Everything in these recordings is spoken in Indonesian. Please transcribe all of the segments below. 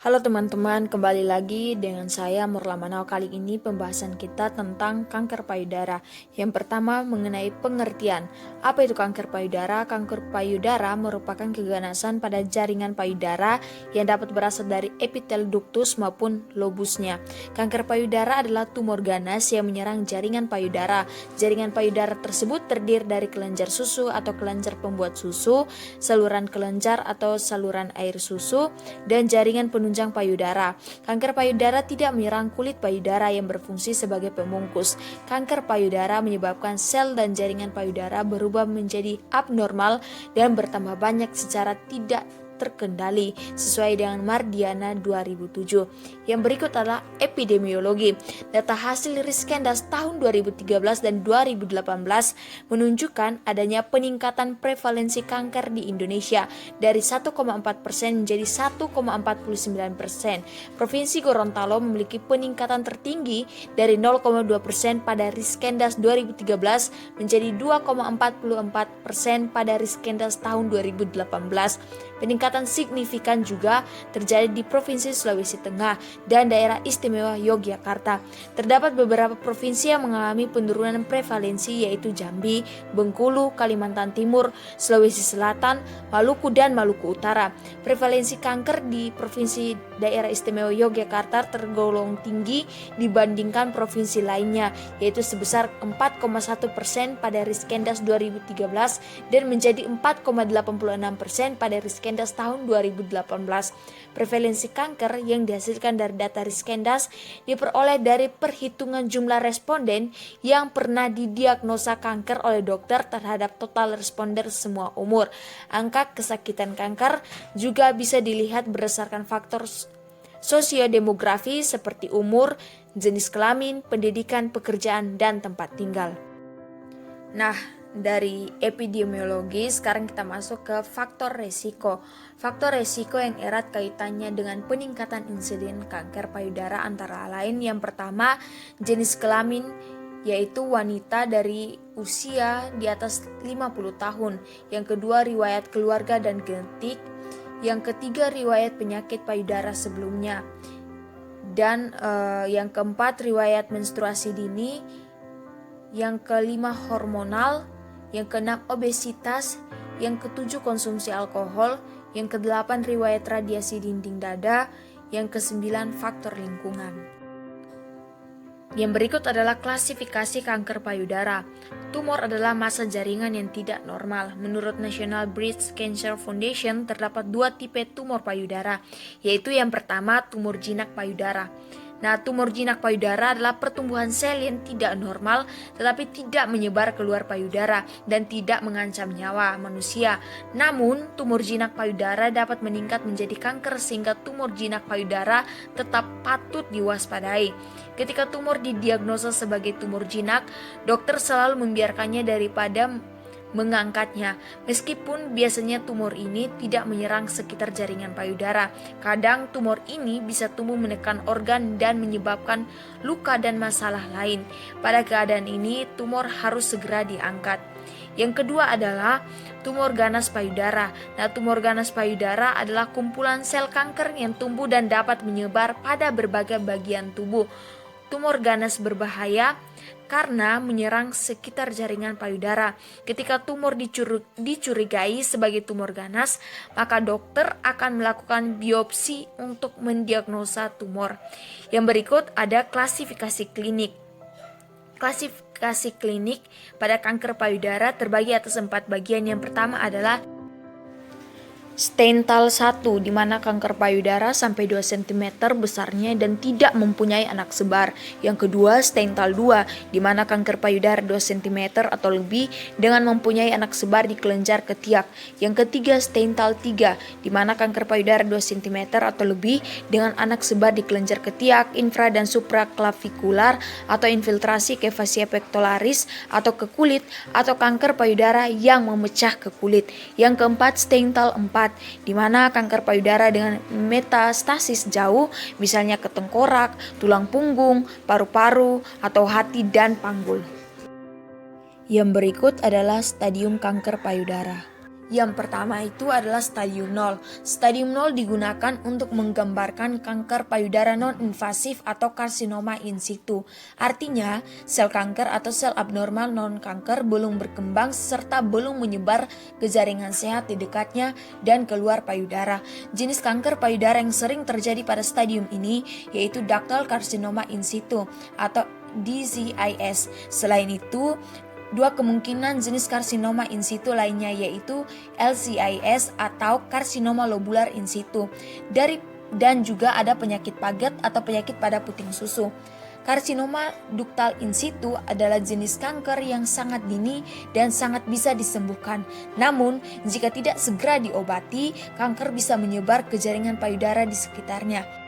Halo teman-teman, kembali lagi dengan saya Murla Manao. Kali ini pembahasan kita tentang kanker payudara. Yang pertama mengenai pengertian. Apa itu kanker payudara? Kanker payudara merupakan keganasan pada jaringan payudara yang dapat berasal dari epitel ductus maupun lobusnya. Kanker payudara adalah tumor ganas yang menyerang jaringan payudara. Jaringan payudara tersebut terdiri dari kelenjar susu atau kelenjar pembuat susu, saluran kelenjar atau saluran air susu, dan jaringan penunjang payudara. Kanker payudara tidak menyerang kulit payudara yang berfungsi sebagai pembungkus. Kanker payudara menyebabkan sel dan jaringan payudara berubah menjadi abnormal dan bertambah banyak secara tidak terkendali sesuai dengan Mardiana 2007. Yang berikut adalah epidemiologi. Data hasil Riskendas tahun 2013 dan 2018 menunjukkan adanya peningkatan prevalensi kanker di Indonesia dari 1,4% menjadi 1,49%. Provinsi Gorontalo memiliki peningkatan tertinggi dari 0,2% pada Riskendas 2013 menjadi 2,44% pada Riskendas tahun 2018. Peningkatan signifikan juga terjadi di Provinsi Sulawesi Tengah dan Daerah Istimewa Yogyakarta. Terdapat beberapa provinsi yang mengalami penurunan prevalensi yaitu Jambi, Bengkulu, Kalimantan Timur, Sulawesi Selatan, Maluku, dan Maluku Utara. Prevalensi kanker di Provinsi Daerah Istimewa Yogyakarta tergolong tinggi dibandingkan provinsi lainnya, yaitu sebesar 4,1% pada Riskendas 2013 dan menjadi 4,86% pada Riskendas tahun 2018. Prevalensi kanker yang dihasilkan dari data Riskendas diperoleh dari perhitungan jumlah responden yang pernah didiagnosa kanker oleh dokter terhadap total responder semua umur. Angka kesakitan kanker juga bisa dilihat berdasarkan faktor sosiodemografi seperti umur, jenis kelamin, pendidikan, pekerjaan, dan tempat tinggal. Nah, dari epidemiologi sekarang kita masuk ke faktor resiko. Faktor resiko yang erat kaitannya dengan peningkatan insiden kanker payudara antara lain yang pertama jenis kelamin, yaitu wanita dari usia di atas 50 tahun. Yang kedua riwayat keluarga dan genetik. Yang ketiga riwayat penyakit payudara sebelumnya. Dan yang keempat riwayat menstruasi dini. Yang kelima hormonal. Yang keenam obesitas. Yang ketujuh konsumsi alkohol. Yang kedelapan riwayat radiasi dinding dada. Yang kesembilan faktor lingkungan. Yang berikut adalah klasifikasi kanker payudara. Tumor adalah massa jaringan yang tidak normal. Menurut National Breast Cancer Foundation, terdapat dua tipe tumor payudara, yaitu yang pertama tumor jinak payudara. Nah, tumor jinak payudara adalah pertumbuhan sel yang tidak normal tetapi tidak menyebar keluar payudara dan tidak mengancam nyawa manusia. Namun, tumor jinak payudara dapat meningkat menjadi kanker sehingga tumor jinak payudara tetap patut diwaspadai. Ketika tumor didiagnosa sebagai tumor jinak, dokter selalu membiarkannya daripada mengangkatnya. Meskipun biasanya tumor ini tidak menyerang sekitar jaringan payudara, kadang tumor ini bisa tumbuh menekan organ dan menyebabkan luka dan masalah lain. Pada keadaan ini, tumor harus segera diangkat. Yang kedua adalah tumor ganas payudara. Nah, tumor ganas payudara adalah kumpulan sel kanker yang tumbuh dan dapat menyebar pada berbagai bagian tubuh. Tumor ganas berbahaya karena menyerang sekitar jaringan payudara. Ketika tumor dicurigai sebagai tumor ganas, maka dokter akan melakukan biopsi untuk mendiagnosa tumor. Yang berikut ada klasifikasi klinik. Klasifikasi klinik pada kanker payudara terbagi atas 4 bagian. Yang pertama adalah Steinthal 1, di mana kanker payudara sampai 2 cm besarnya dan tidak mempunyai anak sebar. Yang kedua, Steinthal 2, di mana kanker payudara 2 cm atau lebih dengan mempunyai anak sebar di kelenjar ketiak. Yang ketiga, Steinthal 3, di mana kanker payudara 2 cm atau lebih dengan anak sebar di kelenjar ketiak, infra dan supraklavikular atau infiltrasi ke fascia pectoralis atau ke kulit, atau kanker payudara yang memecah ke kulit. Yang keempat, Steinthal 4, di mana kanker payudara dengan metastasis jauh, misalnya ke tengkorak, tulang punggung, paru-paru, atau hati dan panggul. Yang berikut adalah stadium kanker payudara. Yang pertama itu adalah stadium 0. Stadium 0 digunakan untuk menggambarkan kanker payudara non-invasif atau karsinoma in situ. Artinya, sel kanker atau sel abnormal non-kanker belum berkembang serta belum menyebar ke jaringan sehat di dekatnya dan keluar payudara. Jenis kanker payudara yang sering terjadi pada stadium ini yaitu ductal carcinoma in situ atau DCIS. Selain itu, dua kemungkinan jenis karsinoma in situ lainnya yaitu LCIS atau karsinoma lobular in situ. Dan juga ada penyakit Paget atau penyakit pada puting susu. Karsinoma ductal in situ adalah jenis kanker yang sangat dini dan sangat bisa disembuhkan. Namun, jika tidak segera diobati, kanker bisa menyebar ke jaringan payudara di sekitarnya.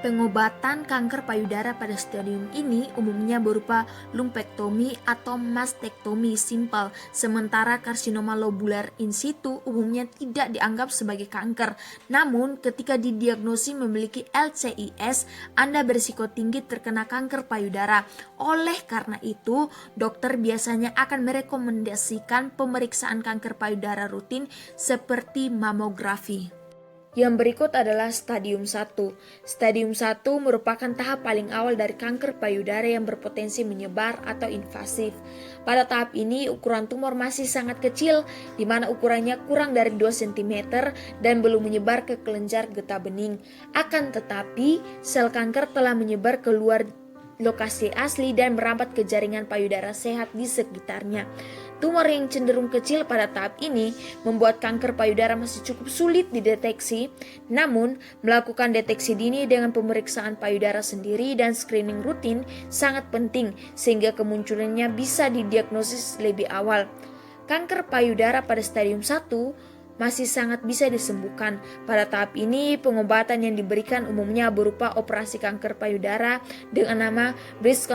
Pengobatan kanker payudara pada stadium ini umumnya berupa lumpektomi atau mastektomi simpel, sementara karsinoma lobular in situ umumnya tidak dianggap sebagai kanker. Namun, ketika didiagnosis memiliki LCIS, Anda berisiko tinggi terkena kanker payudara. Oleh karena itu, dokter biasanya akan merekomendasikan pemeriksaan kanker payudara rutin seperti mamografi. Yang berikut adalah stadium 1. Stadium 1 merupakan tahap paling awal dari kanker payudara yang berpotensi menyebar atau invasif. Pada tahap ini, ukuran tumor masih sangat kecil, di mana ukurannya kurang dari 2 cm dan belum menyebar ke kelenjar getah bening. Akan tetapi, sel kanker telah menyebar keluar lokasi asli dan merambat ke jaringan payudara sehat di sekitarnya. Tumor yang cenderung kecil pada tahap ini membuat kanker payudara masih cukup sulit dideteksi. Namun, melakukan deteksi dini dengan pemeriksaan payudara sendiri dan screening rutin sangat penting sehingga kemunculannya bisa didiagnosis lebih awal. Kanker payudara pada stadium 1 masih sangat bisa disembuhkan. Pada tahap ini, pengobatan yang diberikan umumnya berupa operasi kanker payudara dengan nama breast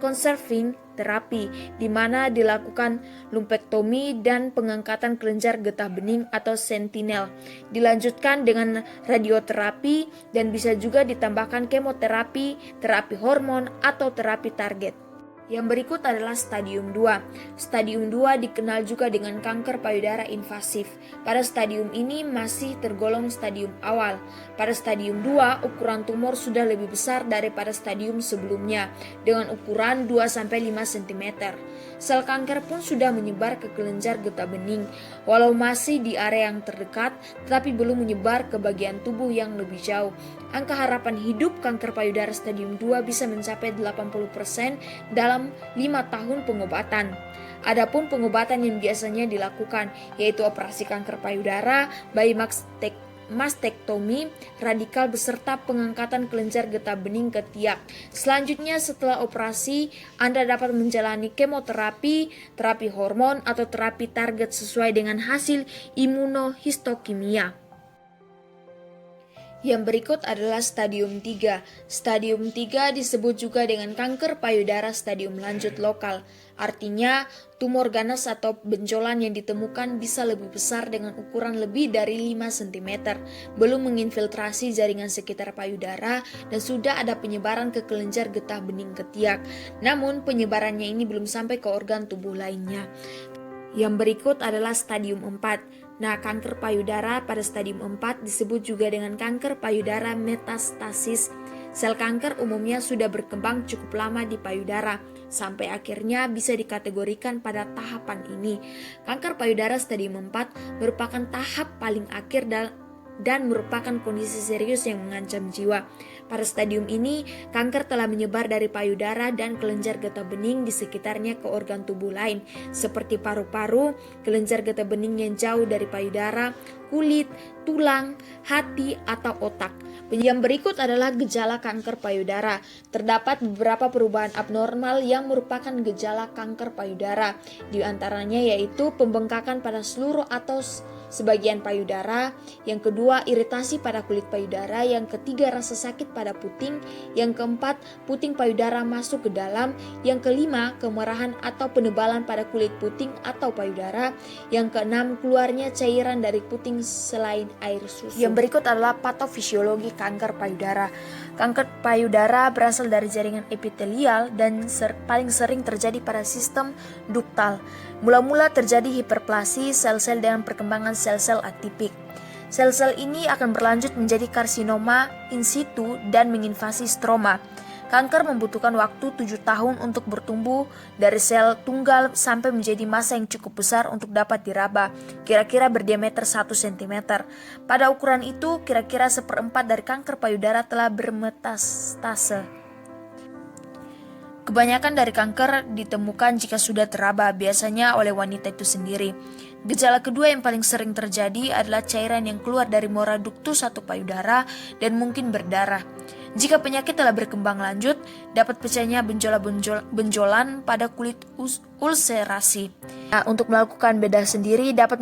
conserving terapi, di mana dilakukan lumpektomi dan pengangkatan kelenjar getah bening atau sentinel. Dilanjutkan dengan radioterapi dan bisa juga ditambahkan kemoterapi, terapi hormon, atau terapi target. Yang berikut adalah stadium 2. Stadium 2 dikenal juga dengan kanker payudara invasif. Pada stadium ini masih tergolong stadium awal. Pada stadium 2, ukuran tumor sudah lebih besar daripada stadium sebelumnya, dengan ukuran 2-5 cm. Sel kanker pun sudah menyebar ke kelenjar getah bening, walau masih di area yang terdekat, tetapi belum menyebar ke bagian tubuh yang lebih jauh. Angka harapan hidup kanker payudara stadium 2 bisa mencapai 80% dalam 5 tahun pengobatan. Adapun pengobatan yang biasanya dilakukan yaitu operasi kanker payudara, mastektomi radikal beserta pengangkatan kelenjar getah bening ketiak. Selanjutnya setelah operasi, Anda dapat menjalani kemoterapi, terapi hormon atau terapi target sesuai dengan hasil imunohistokimia. Yang berikut adalah stadium 3. Stadium 3 disebut juga dengan kanker payudara stadium lanjut lokal. Artinya, tumor ganas atau benjolan yang ditemukan bisa lebih besar dengan ukuran lebih dari 5 cm, belum menginfiltrasi jaringan sekitar payudara, dan sudah ada penyebaran ke kelenjar getah bening ketiak. Namun, penyebarannya ini belum sampai ke organ tubuh lainnya. Yang berikut adalah stadium 4. Nah, kanker payudara pada stadium 4 disebut juga dengan kanker payudara metastasis. Sel kanker umumnya sudah berkembang cukup lama di payudara, sampai akhirnya bisa dikategorikan pada tahapan ini. Kanker payudara stadium 4 merupakan tahap paling akhir dan merupakan kondisi serius yang mengancam jiwa. Pada stadium ini, kanker telah menyebar dari payudara dan kelenjar getah bening di sekitarnya ke organ tubuh lain, seperti paru-paru, kelenjar getah bening yang jauh dari payudara, kulit, tulang, hati, atau otak. Yang berikut adalah gejala kanker payudara. Terdapat beberapa perubahan abnormal yang merupakan gejala kanker payudara. Di antaranya yaitu pembengkakan pada seluruh atau sebagian payudara, yang kedua iritasi pada kulit payudara, yang ketiga rasa sakit pada puting, yang keempat puting payudara masuk ke dalam, yang kelima kemerahan atau penebalan pada kulit puting atau payudara, yang keenam keluarnya cairan dari puting selain air susu. Yang berikut adalah patofisiologi kanker payudara. Kanker payudara berasal dari jaringan epitelial dan paling sering terjadi pada sistem duktal. Mula-mula terjadi hiperplasi sel-sel dengan perkembangan sel-sel atipik. Sel-sel ini akan berlanjut menjadi karsinoma in situ dan menginvasi stroma. Kanker membutuhkan waktu 7 tahun untuk bertumbuh dari sel tunggal sampai menjadi massa yang cukup besar untuk dapat diraba, kira-kira berdiameter 1 cm. Pada ukuran itu, kira-kira 1/4 dari kanker payudara telah bermetastase. Kebanyakan dari kanker ditemukan jika sudah teraba, biasanya oleh wanita itu sendiri. Gejala kedua yang paling sering terjadi adalah cairan yang keluar dari mora ductus atau payudara dan mungkin berdarah. Jika penyakit telah berkembang lanjut, dapat pecahnya benjolan pada kulit ulserasi. Nah, untuk melakukan bedah sendiri dapat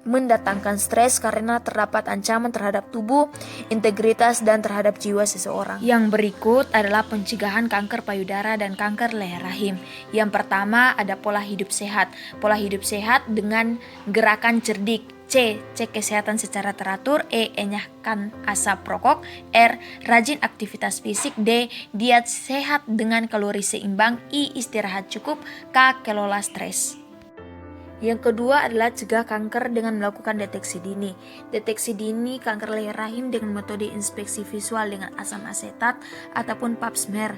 mendatangkan stres karena terdapat ancaman terhadap tubuh, integritas, dan terhadap jiwa seseorang. Yang berikut adalah pencegahan kanker payudara dan kanker leher rahim. Yang pertama ada pola hidup sehat. Pola hidup sehat dengan gerakan cerdik. C. Cek kesehatan secara teratur. E. Enyahkan asap rokok. R. Rajin aktivitas fisik. D. Diet sehat dengan kalori seimbang. I. Istirahat cukup. K. Kelola stres. Yang kedua adalah cegah kanker dengan melakukan deteksi dini. Deteksi dini kanker leher rahim dengan metode inspeksi visual dengan asam asetat ataupun pap smear.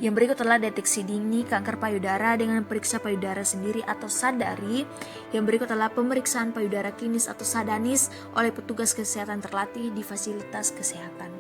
Yang berikut adalah deteksi dini kanker payudara dengan periksa payudara sendiri atau sadari. Yang berikut adalah pemeriksaan payudara klinis atau sadanis oleh petugas kesehatan terlatih di fasilitas kesehatan.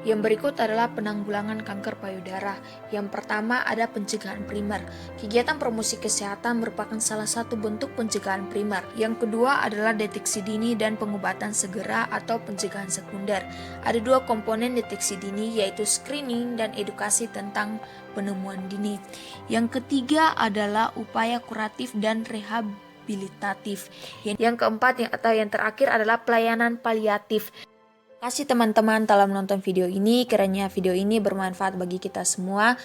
Yang berikut adalah penanggulangan kanker payudara. Yang pertama ada pencegahan primer. Kegiatan promosi kesehatan merupakan salah satu bentuk pencegahan primer. Yang kedua adalah deteksi dini dan pengobatan segera atau pencegahan sekunder. Ada 2 komponen deteksi dini yaitu screening dan edukasi tentang penemuan dini. Yang ketiga adalah upaya kuratif dan rehabilitatif. Yang keempat yang terakhir adalah pelayanan paliatif. Terima kasih teman-teman telah menonton video ini. Kiranya video ini bermanfaat bagi kita semua.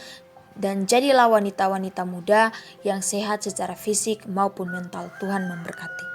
Dan jadilah wanita-wanita muda yang sehat secara fisik maupun mental. Tuhan memberkati.